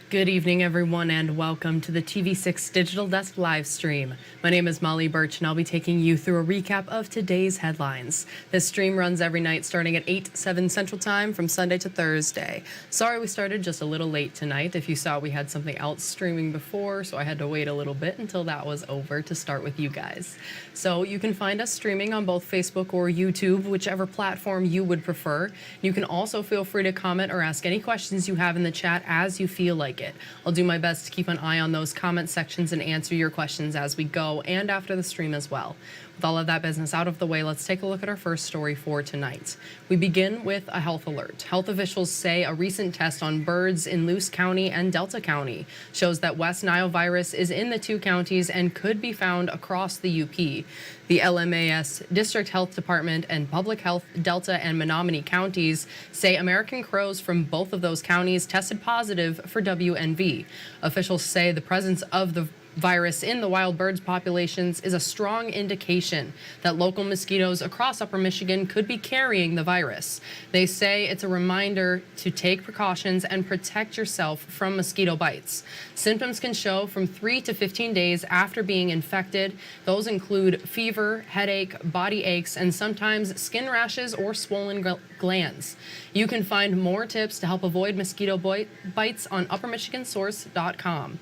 Good evening, everyone, and welcome to the TV6 Digital Desk live stream. My name is Molly Birch, and I'll be taking you through a recap of today's headlines. This stream runs every night starting at 7 Central Time from Sunday to Thursday. Sorry we started just a little late tonight. If you saw, we had something else streaming before, so I had to wait a little bit until that was over to start with you guys. So you can find us streaming on both Facebook or YouTube, whichever platform you would prefer. You can also feel free to comment or ask any questions you have in the chat as you feel like it. I'll do my best to keep an eye on those comment sections and answer your questions as we go and after the stream as well. With all of that business out of the way, let's take a look at our first story for tonight. We begin with a health alert. Health officials say a recent test on birds in Luce County and Delta County shows that West Nile virus is in the two counties and could be found across the UP. The LMAS District Health Department and Public Health Delta and Menominee counties say American crows from both of those counties tested positive for WNV. Officials say the presence of the virus in the wild birds populations is a strong indication that local mosquitoes across Upper Michigan could be carrying the virus. They say it's a reminder to take precautions and protect yourself from mosquito bites. Symptoms can show from 3 to 15 days after being infected. Those include fever, headache, body aches, and sometimes skin rashes or swollen glands. You can find more tips to help avoid mosquito bites on uppermichigansource.com.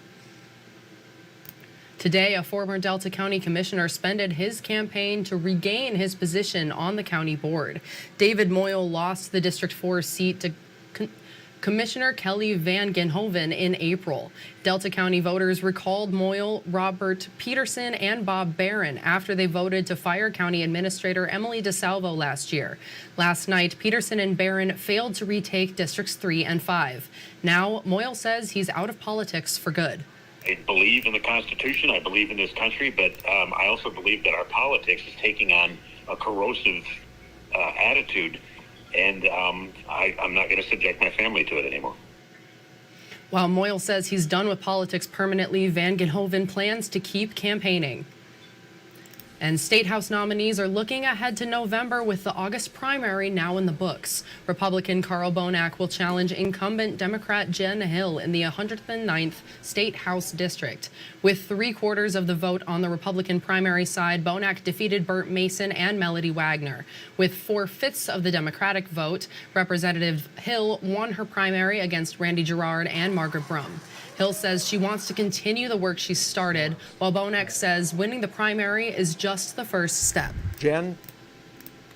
Today, a former Delta County commissioner spended his campaign to regain his position on the county board. David Moyle lost the District 4 seat to Commissioner Kelly Van Genhoven in April. Delta County voters recalled Moyle, Robert Peterson, and Bob Barron after they voted to fire County Administrator Emily DeSalvo last year. Last night, Peterson and Barron failed to retake Districts 3 and 5. Now, Moyle says he's out of politics for good. I believe in the Constitution, I believe in this country, but I also believe that our politics is taking on a corrosive attitude, and I'm not going to subject my family to it anymore. While Moyle says he's done with politics permanently, Van Genhoven plans to keep campaigning. And State House nominees are looking ahead to November with the August primary now in the books. Republican Carl Bonak will challenge incumbent Democrat Jen Hill in the 109th State House District. With 3/4 of the vote on the Republican primary side, Bonak defeated Burt Mason and Melody Wagner. With 4/5 of the Democratic vote, Representative Hill won her primary against Randy Girard and Margaret Brum. Hill says she wants to continue the work she started, while Bonak says winning the primary is just the first step. Jen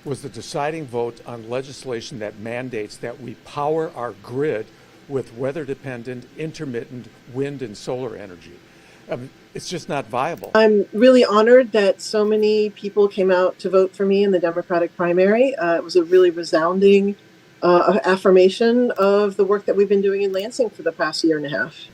was the deciding vote on legislation that mandates that we power our grid with weather-dependent, intermittent wind and solar energy. It's just not viable. I'm really honored that so many people came out to vote for me in the Democratic primary. It was a really resounding affirmation of the work that we've been doing in Lansing for the past year and a half.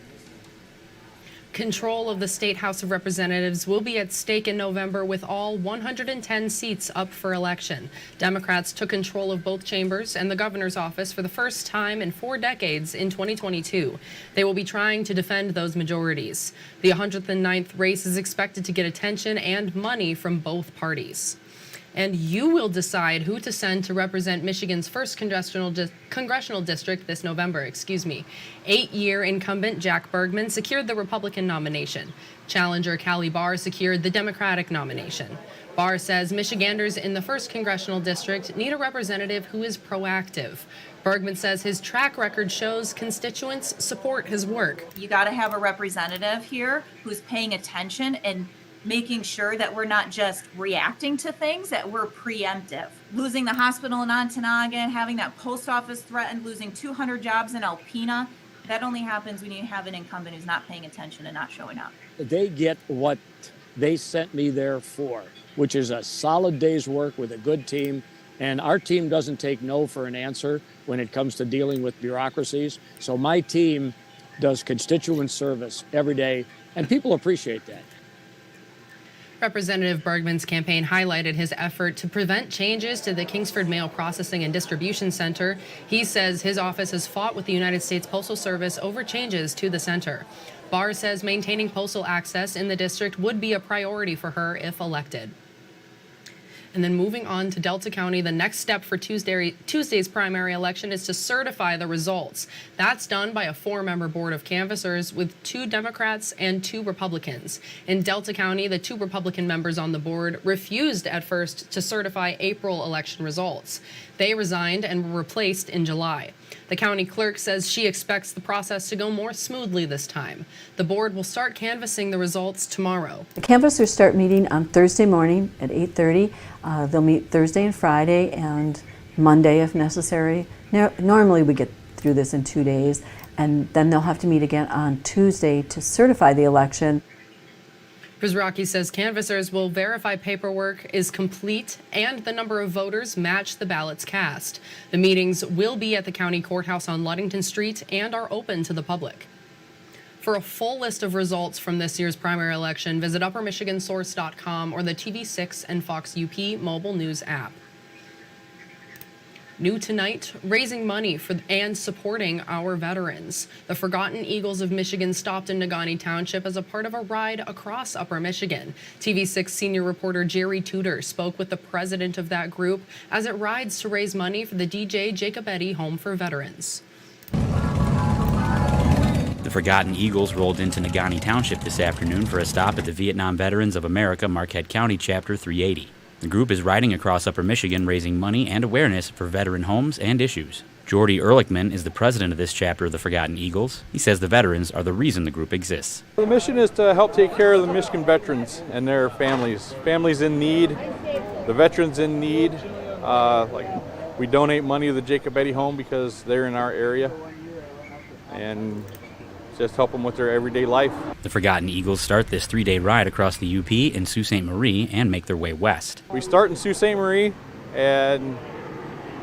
Control of the State House of Representatives will be at stake in November with all 110 seats up for election. Democrats took control of both chambers and the governor's office for the first time in 4 decades in 2022. They will be trying to defend those majorities. The 109th race is expected to get attention and money from both parties. And you will decide who to send to represent Michigan's first congressional district this November. 8-year incumbent Jack Bergman secured the Republican nomination. Challenger Callie Barr secured the Democratic nomination. Barr says Michiganders in the first congressional district need a representative who is proactive. Bergman says his track record shows constituents support his work. You got to have a representative here who's paying attention and making sure that we're not just reacting to things, that we're preemptive. Losing the hospital in Ontonagon, having that post office threatened, losing 200 jobs in Alpena, that only happens when you have an incumbent who's not paying attention and not showing up. They get what they sent me there for, which is a solid day's work with a good team. And our team doesn't take no for an answer when it comes to dealing with bureaucracies. So my team does constituent service every day, and people appreciate that. Representative Bergman's campaign highlighted his effort to prevent changes to the Kingsford Mail Processing and Distribution Center. He says his office has fought with the United States Postal Service over changes to the center. Barr says maintaining postal access in the district would be a priority for her if elected. And then moving on to Delta County, the next step for Tuesday's primary election is to certify the results. That's done by a 4-member board of canvassers with 2 Democrats and 2 Republicans. In Delta County, the 2 Republican members on the board refused at first to certify April election results. They resigned and were replaced in July. The county clerk says she expects the process to go more smoothly this time. The board will start canvassing the results tomorrow. The canvassers start meeting on Thursday morning at 8:30. They'll meet Thursday and Friday and Monday if necessary. Normally we get through this in 2 days, and then they'll have to meet again on Tuesday to certify the election. Prizraki says canvassers will verify paperwork is complete and the number of voters match the ballots cast. The meetings will be at the county courthouse on Ludington Street and are open to the public. For a full list of results from this year's primary election, visit uppermichigansource.com or the TV6 and Fox UP mobile news app. New tonight, raising money for and supporting our veterans. The Forgotten Eagles of Michigan stopped in Negaunee Township as a part of a ride across Upper Michigan. TV6 senior reporter Jerry Tudor spoke with the president of that group as it rides to raise money for the DJ Jacobetti Home for Veterans. The Forgotten Eagles rolled into Negaunee Township this afternoon for a stop at the Vietnam Veterans of America Marquette County Chapter 380. The group is riding across Upper Michigan raising money and awareness for veteran homes and issues. Jordy Ehrlichman is the president of this chapter of the Forgotten Eagles. He says the veterans are the reason the group exists. The mission is to help take care of the Michigan veterans and their families. Families in need, the veterans in need. We donate money to the Jacobetti Home because they're in our area, and just help them with their everyday life. The Forgotten Eagles start this 3-day ride across the UP in Sault Ste. Marie and make their way west. We start in Sault Ste. Marie, and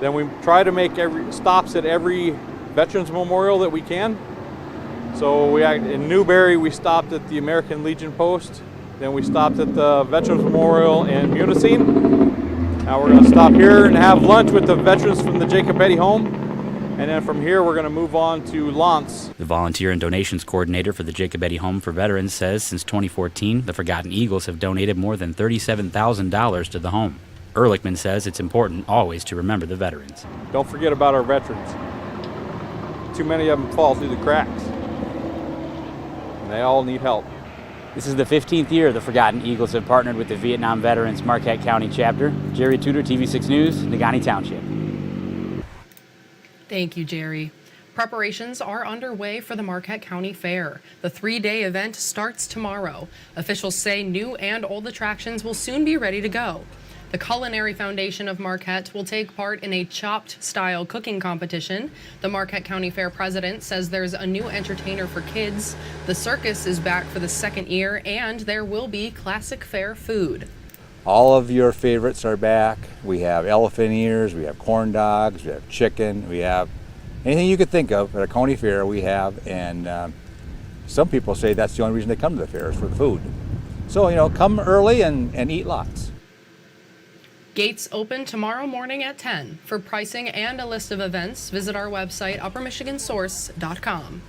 then we try to make stops at every Veterans Memorial that we can. So in Newberry, we stopped at the American Legion Post. Then we stopped at the Veterans Memorial in Munising. Now we're going to stop here and have lunch with the veterans from the Jacobetti Home. And then from here, we're going to move on to Lance. The volunteer and donations coordinator for the Jacobetti Home for Veterans says since 2014, the Forgotten Eagles have donated more than $37,000 to the home. Ehrlichman says it's important always to remember the veterans. Don't forget about our veterans. Too many of them fall through the cracks. And they all need help. This is the 15th year the Forgotten Eagles have partnered with the Vietnam Veterans Marquette County Chapter. Jerry Tudor, TV6 News, Negaunee Township. Thank you, Jerry. Preparations are underway for the Marquette County Fair. The 3-day event starts tomorrow. Officials say new and old attractions will soon be ready to go. The Culinary Foundation of Marquette will take part in a chopped-style cooking competition. The Marquette County Fair president says there's a new entertainer for kids. The circus is back for the 2nd year, and there will be classic fair food. All of your favorites are back. We have elephant ears, we have corn dogs, we have chicken, we have anything you could think of at a county fair we have, and some people say that's the only reason they come to the fair is for the food. So, come early and eat lots. Gates open tomorrow morning at 10. For pricing and a list of events, visit our website, uppermichigansource.com.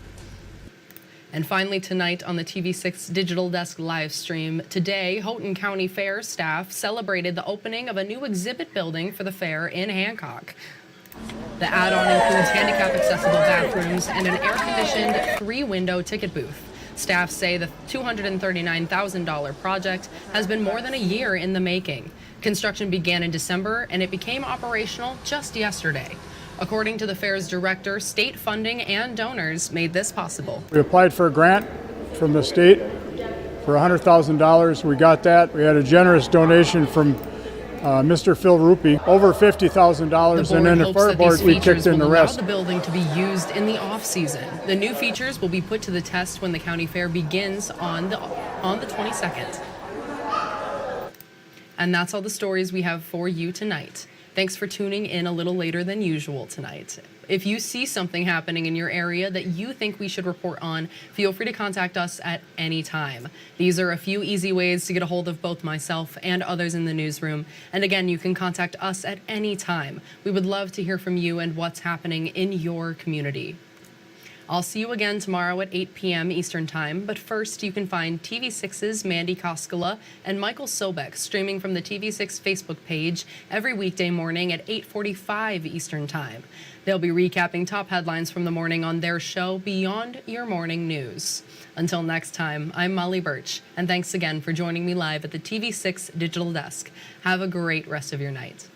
And finally tonight on the TV6 Digital Desk live stream, today Houghton County Fair staff celebrated the opening of a new exhibit building for the fair in Hancock. The add-on includes handicap-accessible bathrooms and an air-conditioned 3-window ticket booth. Staff say the $239,000 project has been more than a year in the making. Construction began in December and it became operational just yesterday. According to the fair's director, state funding and donors made this possible. We applied for a grant from the state for $100,000. We got that. We had a generous donation from Mr. Phil Rupi, over $50,000, and then the fire board, we kicked in the rest. The building to be used in the off-season. The new features will be put to the test when the county fair begins on the 22nd. And that's all the stories we have for you tonight. Thanks for tuning in a little later than usual tonight. If you see something happening in your area that you think we should report on, feel free to contact us at any time. These are a few easy ways to get a hold of both myself and others in the newsroom. And again, you can contact us at any time. We would love to hear from you and what's happening in your community. I'll see you again tomorrow at 8 p.m. Eastern Time, but first you can find TV6's Mandy Koskela and Michael Sobek streaming from the TV6 Facebook page every weekday morning at 8:45 Eastern Time. They'll be recapping top headlines from the morning on their show, Beyond Your Morning News. Until next time, I'm Molly Birch, and thanks again for joining me live at the TV6 Digital Desk. Have a great rest of your night.